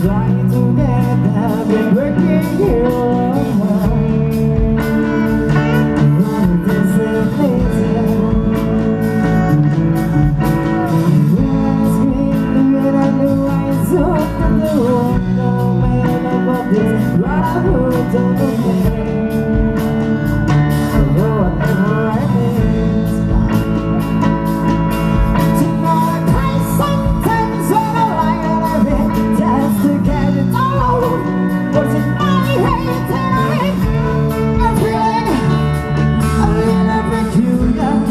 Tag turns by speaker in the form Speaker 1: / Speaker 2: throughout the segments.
Speaker 1: trying to get there, been working here all alone. Running this is lazy. Screaming, I knew I saw from the window, man above this brotherhood of the man. Although whatever I miss, tonight I sometimes when I lie on a bed just to get it all out. What's in my head tonight? I'm feeling a little bit curious.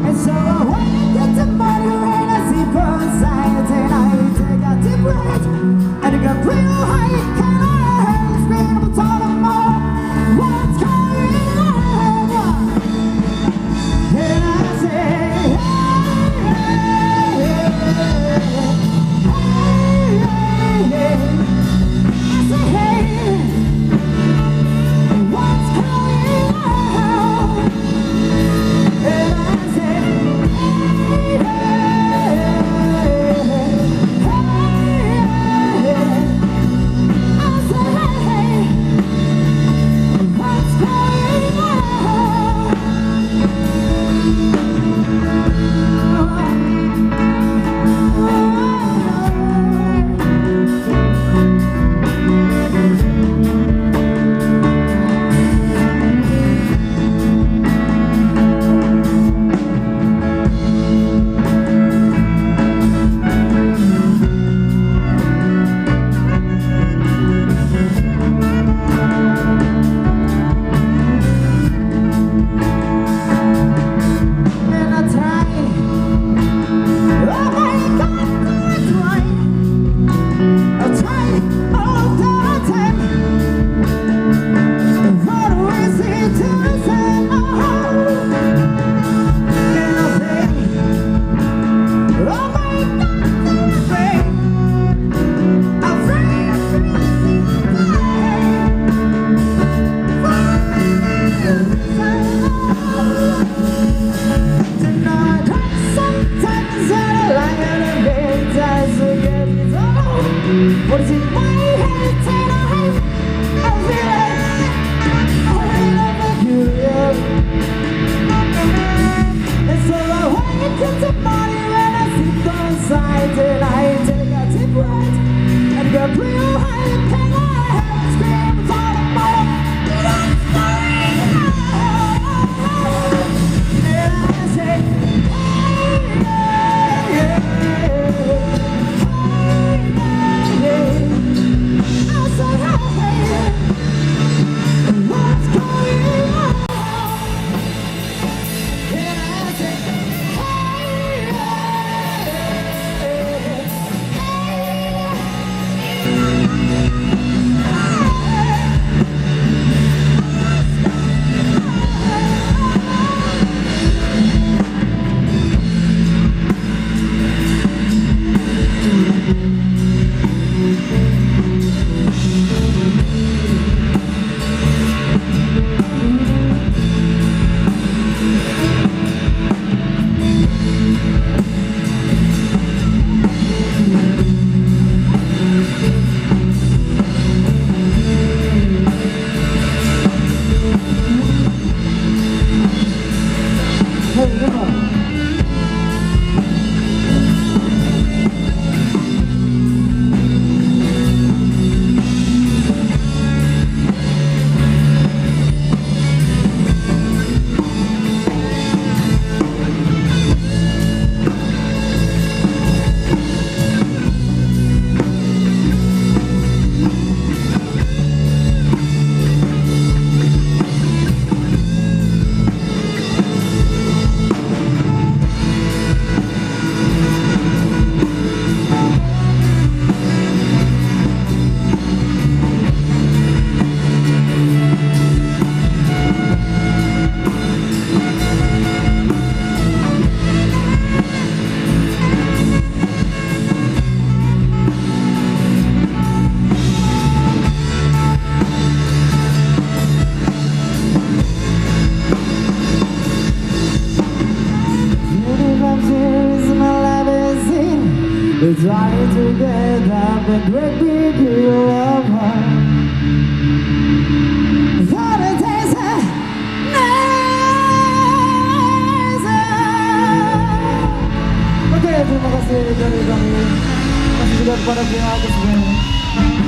Speaker 1: And so when I get to body when I see both sides and I take a deep breath and I get real high, can I scream and tell them more what's going on? And I say, hey, I say, hey, what's going on? And I say, hey, I say, hey, what's going and I try, oh my God, I try all the time. What is it to say? Oh, and I say, oh my God, I tonight I sometimes I lie on a bed just to get it all. What's in my head tonight? I feel like a little curious. And so I wake up to body when I sit on side and I take a deep breath and get real high. Can I scream for the more? What's going on? And I say, hey, yeah, I say, hey, what's going on? And I say, hey, Dying together, but great big deal of heart. For the days are nicer. Oke, terima kasih dari kami. Masih juga kepada pihak Agus Band.